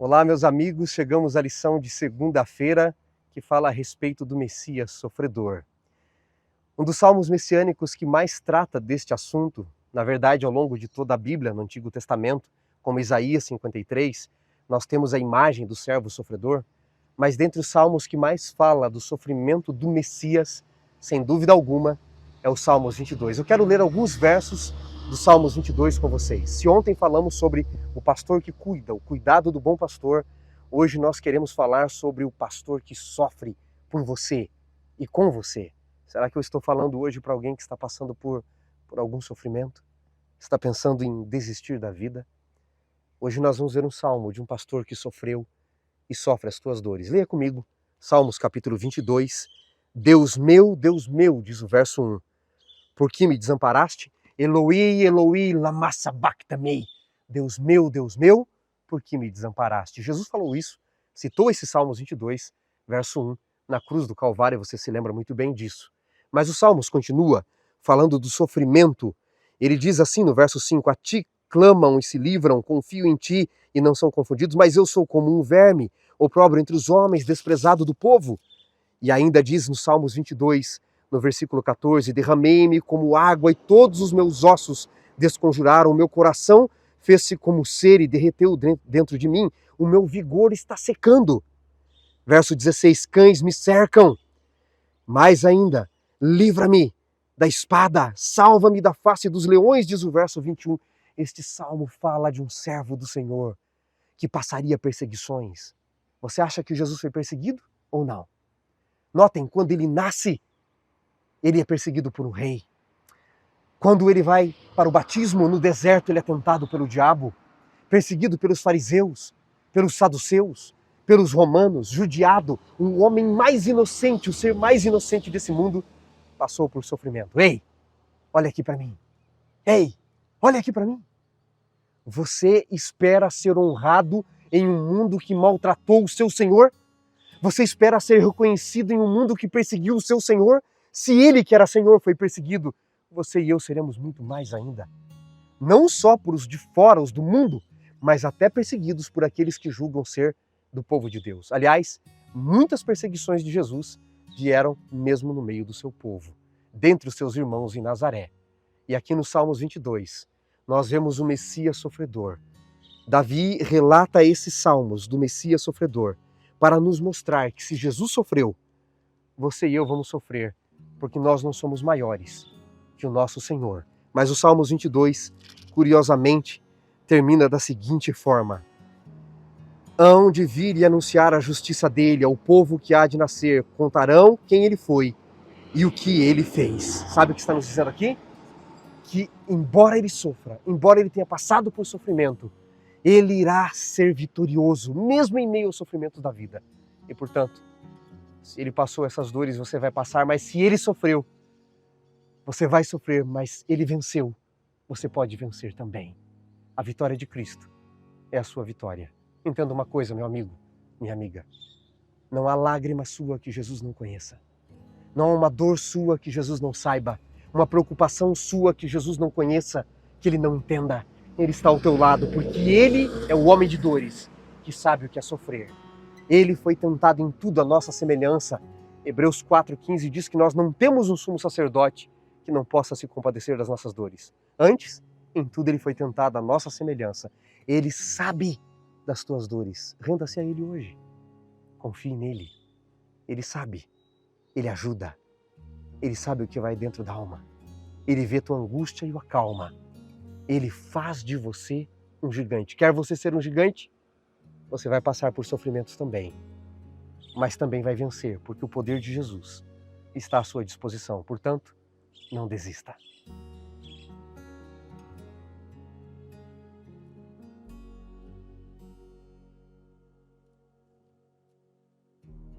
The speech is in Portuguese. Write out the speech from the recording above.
Olá, meus amigos, chegamos à lição de segunda-feira que fala a respeito do Messias sofredor. Um dos salmos messiânicos que mais trata deste assunto, na verdade, ao longo de toda a Bíblia, no Antigo Testamento, como Isaías 53, nós temos a imagem do servo sofredor, mas dentre os salmos que mais fala do sofrimento do Messias, sem dúvida alguma, é o Salmos 22. Eu quero ler alguns versos do Salmos 22 com vocês. Se ontem falamos sobre o pastor que cuida, o cuidado do bom pastor, hoje nós queremos falar sobre o pastor que sofre por você e com você. Será que eu estou falando hoje para alguém que está passando por algum sofrimento? Está pensando em desistir da vida? Hoje nós vamos ver um salmo de um pastor que sofreu e sofre as tuas dores. Leia comigo, Salmos capítulo 22. Deus meu, diz o verso 1. Por que me desamparaste? Eloi, Eloi, lama sabachthani. Deus meu, por que me desamparaste? Jesus falou isso, citou esse Salmos 22, verso 1, na cruz do Calvário, você se lembra muito bem disso. Mas o Salmos continua falando do sofrimento. Ele diz assim no verso 5, a ti clamam e se livram, confio em ti e não são confundidos, mas eu sou como um verme, opróbrio entre os homens, desprezado do povo. E ainda diz no Salmos 22, no versículo 14, derramei-me como água e todos os meus ossos desconjuraram, o meu coração fez-se como cera e derreteu dentro de mim, o meu vigor está secando. Verso 16, cães me cercam, mais ainda, livra-me da espada, salva-me da face dos leões, diz o verso 21. Este salmo fala de um servo do Senhor que passaria perseguições. Você acha que Jesus foi perseguido ou não? Notem, quando ele nasce, ele é perseguido por um rei. Quando ele vai para o batismo no deserto, ele é tentado pelo diabo, perseguido pelos fariseus, pelos saduceus, pelos romanos, judiado. Um homem mais inocente, o ser mais inocente desse mundo, passou por sofrimento. Ei, olha aqui para mim. Ei, olha aqui para mim. Você espera ser honrado em um mundo que maltratou o seu Senhor? Você espera ser reconhecido em um mundo que perseguiu o seu Senhor? Se ele, que era Senhor, foi perseguido, você e eu seremos muito mais ainda. Não só por os de fora, os do mundo, mas até perseguidos por aqueles que julgam ser do povo de Deus. Aliás, muitas perseguições de Jesus vieram mesmo no meio do seu povo, dentre os seus irmãos em Nazaré. E aqui no Salmos 22, nós vemos o Messias sofredor. Davi relata esses salmos do Messias sofredor para nos mostrar que se Jesus sofreu, você e eu vamos sofrer, porque nós não somos maiores que o nosso Senhor. Mas o Salmos 22, curiosamente, termina da seguinte forma: hão de vir e anunciar a justiça dele ao povo que há de nascer, contarão quem ele foi e o que ele fez. Sabe o que está nos dizendo aqui? Que embora ele sofra, embora ele tenha passado por sofrimento, ele irá ser vitorioso, mesmo em meio aos sofrimentos da vida. E, portanto, se ele passou essas dores, você vai passar, mas se ele sofreu, você vai sofrer, mas ele venceu, você pode vencer também. A vitória de Cristo é a sua vitória. Entenda uma coisa, meu amigo, minha amiga. Não há lágrima sua que Jesus não conheça. Não há uma dor sua que Jesus não saiba. Uma preocupação sua que Jesus não conheça, que ele não entenda. Ele está ao teu lado, porque ele é o homem de dores, que sabe o que é sofrer. Ele foi tentado em tudo à nossa semelhança. Hebreus 4,15 diz que nós não temos um sumo sacerdote que não possa se compadecer das nossas dores. Antes, em tudo ele foi tentado à nossa semelhança. Ele sabe das tuas dores. Renda-se a ele hoje. Confie nele. Ele sabe. Ele ajuda. Ele sabe o que vai dentro da alma. Ele vê tua angústia e o acalma. Ele faz de você um gigante. Quer você ser um gigante? Você vai passar por sofrimentos também. Mas também vai vencer, porque o poder de Jesus está à sua disposição. Portanto, não desista.